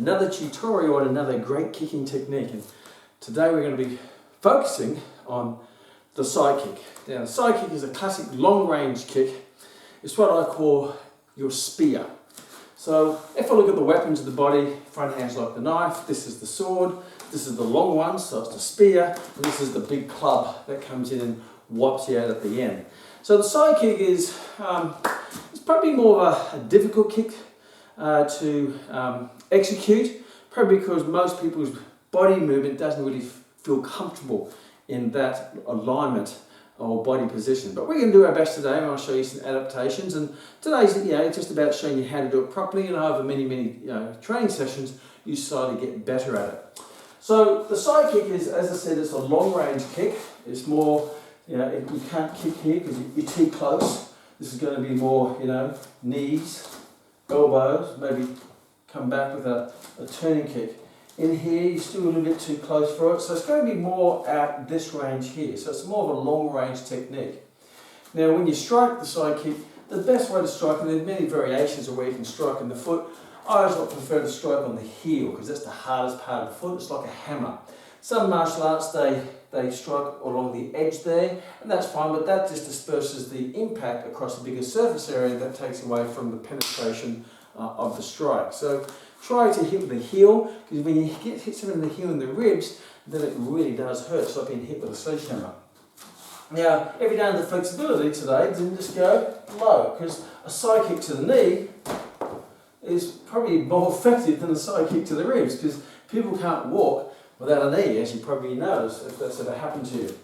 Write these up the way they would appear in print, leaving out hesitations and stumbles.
another tutorial on another great kicking technique. And today we're going to be focusing on the sidekick. Now, the sidekick is a classic long-range kick. It's what I call your spear. So if I look at the weapons of the body, front hand's like the knife, this is the sword, this is the long one, so it's the spear, and this is the big club that comes in and wipes you out at the end. So the sidekick is it's probably more of a difficult kick to execute, probably because most people's body movement doesn't really feel comfortable in that alignment or body position. But we're going to do our best today, and I'll show you some adaptations. And today's just about showing you how to do it properly, and over many training sessions you start to get better at it. So the sidekick is, as I said, it's a long range kick. It's more, you can't kick here because you're too close. This is going to be more, knees, elbows, maybe come back with a turning kick. In here, you're still a little bit too close for it, so it's going to be more at this range here. So it's more of a long range technique. Now, when you strike the sidekick, the best way to strike, and there's many variations of where you can strike in the foot. I always prefer to strike on the heel because that's the hardest part of the foot. It's like a hammer. Some martial arts, they strike along the edge there, and that's fine, but that just disperses the impact across a bigger surface area that takes away from the penetration of the strike. So try to hit with the heel, because when you hit something in the heel and the ribs, then it really does hurt. It's like being hit with a sledgehammer. Now, if you don't have the flexibility today, then just go low, because a side kick to the knee is probably more effective than a side kick to the ribs, because people can't walk without a knee, as you probably noticed, if that's ever happened to you.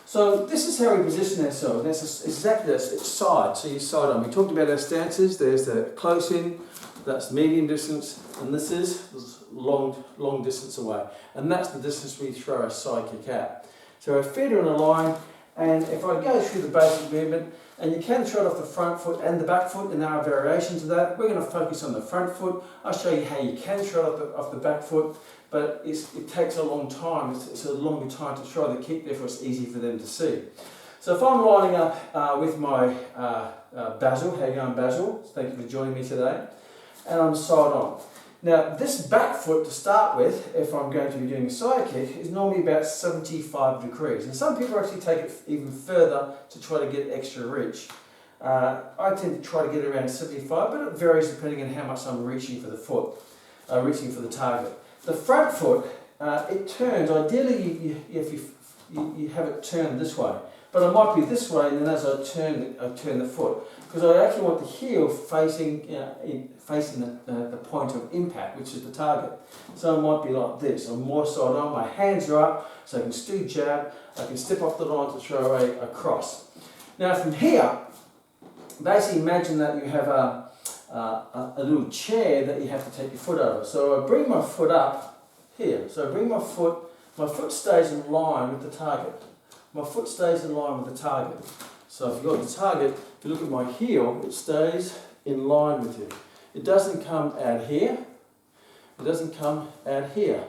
So this is how we position ourselves. And it's exactly this, it's side, so you side on. We talked about our stances. There's the close in, that's medium distance, and this is long distance away. And that's the distance we throw our side kick at. So our feet are in a line, and if I go through the basic movement, and you can throw it off the front foot and the back foot, and there are variations of that. We're going to focus on the front foot. I'll show you how you can throw it off the back foot, but it takes a long time. It's a longer time to throw the kick, therefore it's easy for them to see. So if I'm lining up with my Basil, how you going, Basil? Thank you for joining me today. And I'm side on. Now this back foot to start with, if I'm going to be doing a side kick, is normally about 75 degrees. And some people actually take it even further to try to get extra reach. I tend to try to get around 75, but it varies depending on how much I'm reaching for the foot, reaching for the target. The front foot, it turns, ideally you have it turned this way. But I might be this way, and then as I turn the foot, because I actually want the heel facing the point of impact, which is the target. So it might be like this. I'm more side on. My hands are up, so I can still jab. I can step off the line to throw a cross. Now from here, basically imagine that you have a little chair that you have to take your foot over. So I bring my foot up here. So I bring my foot stays in line with the target. My foot stays in line with the target. So if you've got the target, if you look at my heel, it stays in line with you. It doesn't come out here. It doesn't come out here.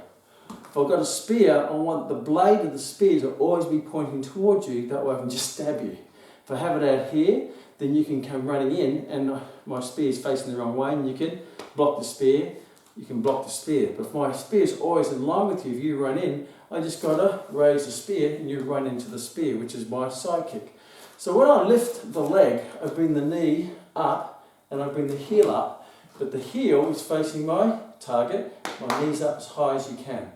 If I've got a spear, I want the blade of the spear to always be pointing towards you. That way I can just stab you. If I have it out here, then you can come running in, and my spear is facing the wrong way, and you can block the spear. You can block the spear. But if my spear is always in line with you, if you run in, I just got to raise the spear and you run into the spear, which is my side kick. So when I lift the leg, I bring the knee up and I bring the heel up, but the heel is facing my target, my knee's up as high as you can.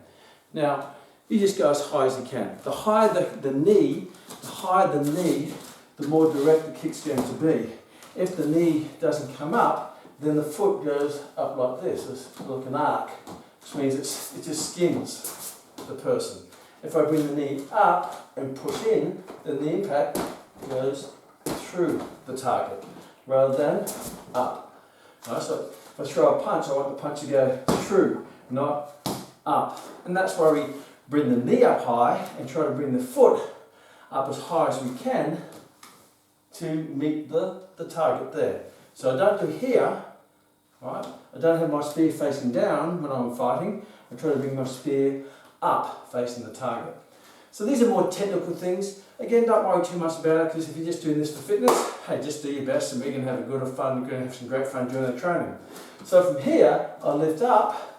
Now, you just go as high as you can. The higher the knee, the more direct the kick's going to be. If the knee doesn't come up, then the foot goes up like this. It's like an arc, which means it just skins the person. If I bring the knee up and push in, then the impact goes through the target rather than up. Right, so if I throw a punch, I want the punch to go through, not up. And that's why we bring the knee up high and try to bring the foot up as high as we can to meet the target there. So I don't do here, right? I don't have my spear facing down when I'm fighting. I try to bring my spear up facing the target. So these are more technical things. Again, don't worry too much about it, because if you're just doing this for fitness, hey, just do your best and we're going to have a good fun, we're going to have some great fun during the training. So from here, I lift up,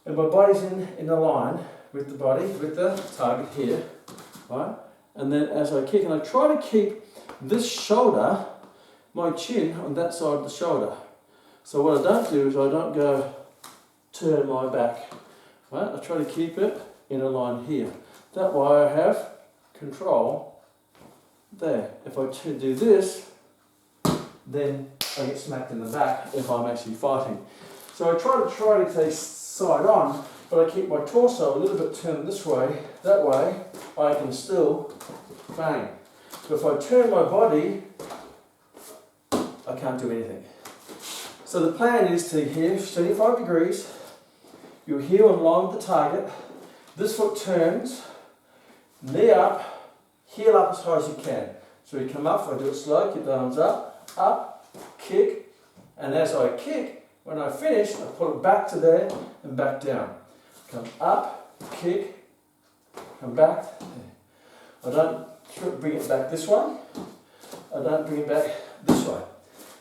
and my body's in a line with the body, with the target here, right? And then as I kick, and I try to keep this shoulder, my chin on that side of the shoulder. So what I don't do is I don't go turn my back, right? I try to keep it in a line here. That way I have control there. If I do this, then I get smacked in the back if I'm actually fighting. So I try to stay side on, but I keep my torso a little bit turned this way. That way I can still bang. So if I turn my body, I can't do anything. So the plan is to here 75 degrees, your heel in line with the target, this foot turns, knee up, heel up as high as you can. So you come up, if I do it slow, keep the arms up, kick, and as I kick, when I finish, I pull it back to there and back down. Come up, kick, come back. I don't bring it back this way, I don't bring it back this way.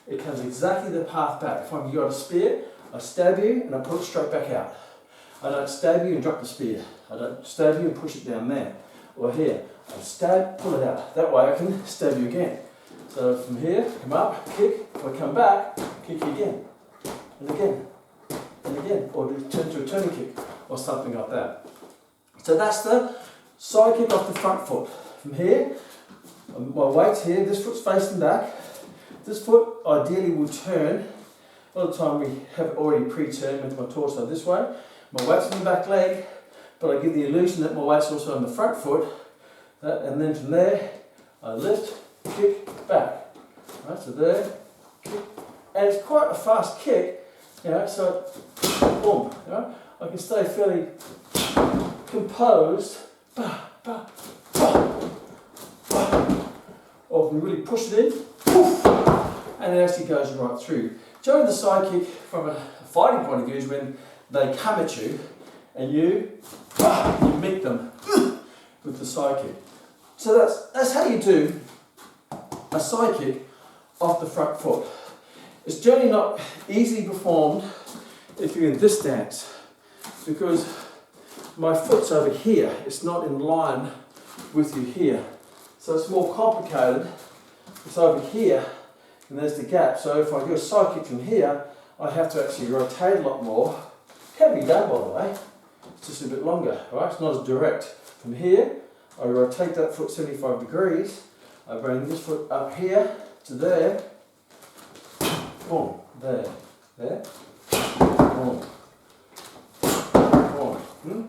It comes exactly the path back. If I've got a spear, I stab you and I pull it straight back out. I don't stab you and drop the spear. I don't stab you and push it down there. Or here, I stab, pull it out. That way I can stab you again. So from here, come up, kick. If I come back, kick you again. And again. And again. Or turn to a turning kick. Or something like that. So that's the side kick off the front foot. From here, my weight's here. This foot's facing back. This foot ideally will turn. A lot of the time we have it already pre-turned with my torso this way. My weight's on the back leg, but I give the illusion that my weight's also on the front foot. And then from there, I lift, kick, back. Right, so there, kick. And it's quite a fast kick, you know, so boom, you know, I can stay fairly composed. Bah, bah, bah, bah. Or I can really push it in, poof, and it actually goes right through. Showing the side kick from a fighting point of view is when they come at you and you meet them with the side kick. So that's how you do a side kick off the front foot. It's generally not easily performed if you're in this stance, because my foot's over here. It's not in line with you here. So it's more complicated. It's over here and there's the gap. So if I do a side kick from here, I have to actually rotate a lot more. Can be done, by the way. It's just a bit longer, right? It's not as direct. From here, I rotate that foot 75 degrees. I bring this foot up here to there. Boom, there, there. Boom, boom,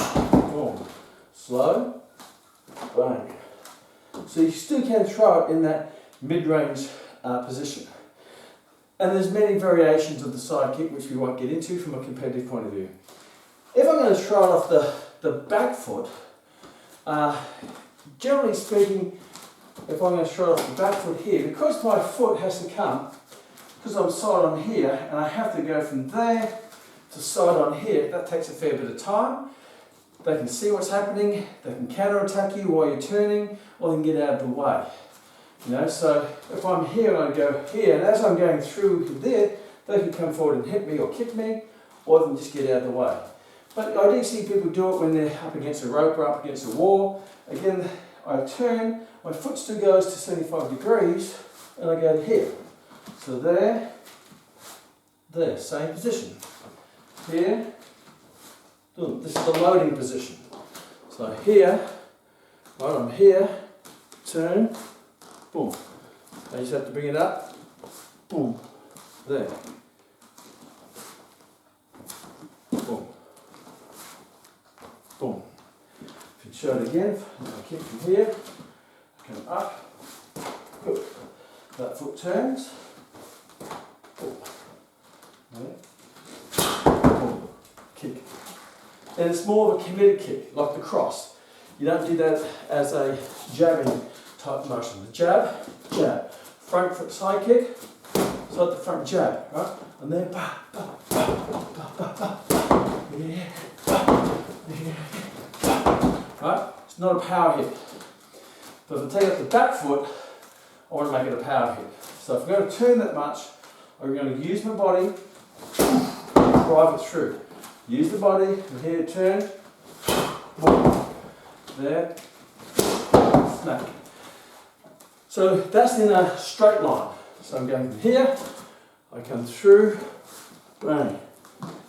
boom. Slow, bang. So you still can throw it in that mid-range position. And there's many variations of the side kick which we won't get into from a competitive point of view. If I'm going to throw it off the back foot, generally speaking, if I'm going to throw it off the back foot here, because my foot has to come, because I'm side on here, and I have to go from there to side on here, that takes a fair bit of time. They can see what's happening, they can counter-attack you while you're turning, or they can get out of the way. You know, so if I'm here and I go here, and as I'm going through there, they can come forward and hit me or kick me, or they can just get out of the way. But I do see people do it when they're up against a rope or up against a wall. Again, I turn, my foot still goes to 75 degrees, and I go here. So there, same position. Here, this is the loading position. So here, right, I'm here, turn, boom. I just have to bring it up, boom, there. Boom. Boom. If you show it again, I kick from here, come up, good. That foot turns, boom. Boom. Kick. And it's more of a committed kick, like the cross. You don't do that as a jabbing type motion. The jab, jab. Front foot side kick, side to front jab, right? And then ba, ba, ba, ba, ba, ba. Yeah, ba, yeah, ba. right? It's not a power hit. But if I take up the back foot, I want to make it a power hit. So if I'm going to turn that much, I'm going to use my body, drive it through. Use the body, and here turn, there, snap. So that's in a straight line. So I'm going from here, I come through, bang,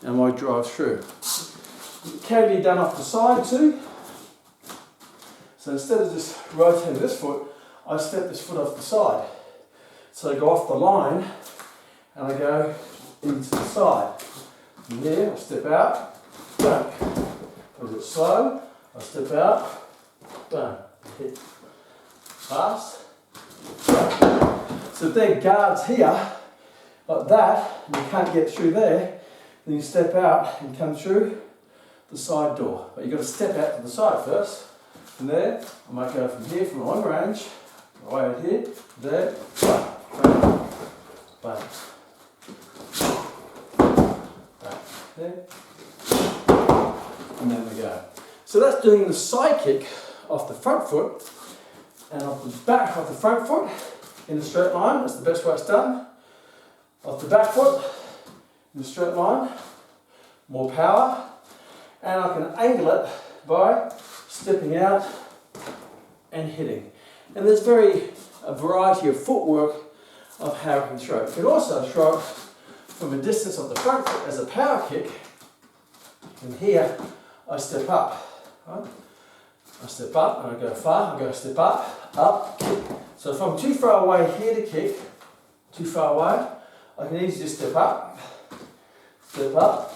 and I drive through. It can be done off the side too. So instead of just rotating this foot, I step this foot off the side. So I go off the line and I go into the side. From there, I step out, bang. A bit slow, I step out, bang, hit. Fast, bang. So if there are guards here, like that, and you can't get through there, then you step out and come through the side door. But you've got to step out to the side first. From there, I might go from here, from long range, way out here, there, bang, bang, bang, bang, there, and then we go. So that's doing the side kick off the front foot and off the back of the front foot in a straight line. That's the best way it's done. Off the back foot in a straight line, more power, and I can angle it by stepping out and hitting. And there's a variety of footwork of how you can throw it. You can also throw it from a distance of the front foot as a power kick. And here I step up. Right? I step up and I go far, I go step up, kick. So if I'm too far away here to kick, too far away, I can easily just step up,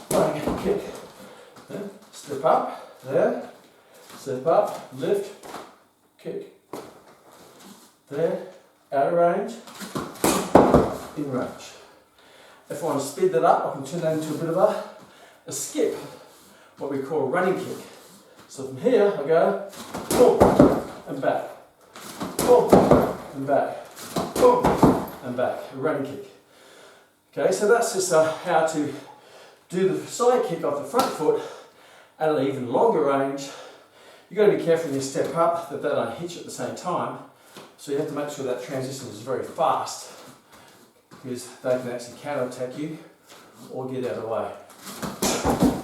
bang, kick. Then step up, there, step up, lift, kick. There, out of range, in range. If I want to speed that up, I can turn that into a bit of a skip, what we call a running kick. So from here, I go, boom, and back, boom, and back, boom, and back, a running kick. Okay, so that's just how to do the side kick off the front foot at an even longer range. You've got to be careful when you step up that they don't hit you at the same time. So you have to make sure that transition is very fast because they can actually counter-attack you or get out of the way.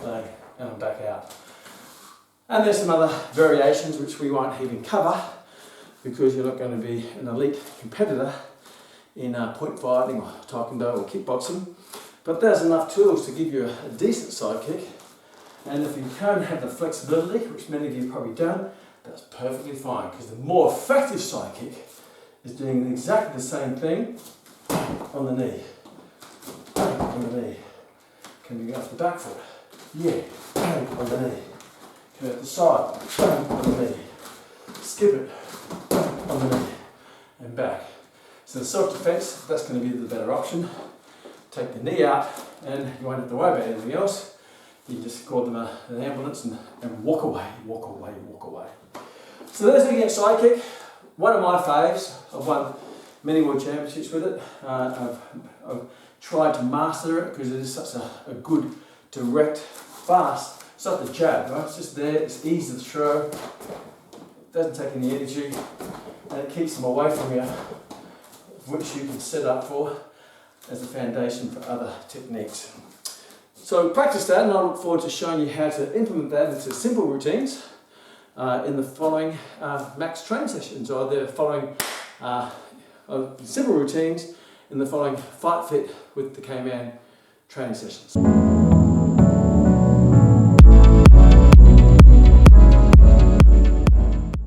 Bang, and I'm back out. And there's some other variations which we won't even cover because you're not going to be an elite competitor in point fighting or taekwondo or kickboxing. But there's enough tools to give you a decent side kick. And if you don't have the flexibility, which many of you probably don't, that's perfectly fine, because the more effective side kick is doing exactly the same thing on the knee. On the knee. Can you go off the back foot? Yeah. On the knee. Come out the side. On the knee. Skip it. On the knee. And back. So in self-defense, that's going to be the better option. Take the knee out, and you won't have to worry about anything else. You just call them an ambulance and walk away, walk away, walk away. So there's the side kick. One of my faves. I've won many world championships with it. I've tried to master it because it is such a good, direct, fast. It's like the jab, right? It's just there. It's easy to throw. It doesn't take any energy, and it keeps them away from you, which you can set up for as a foundation for other techniques. So practice that, and I look forward to showing you how to implement that into simple routines in the following max train sessions, or the following simple routines in the following Fight Fit with the Kman training sessions.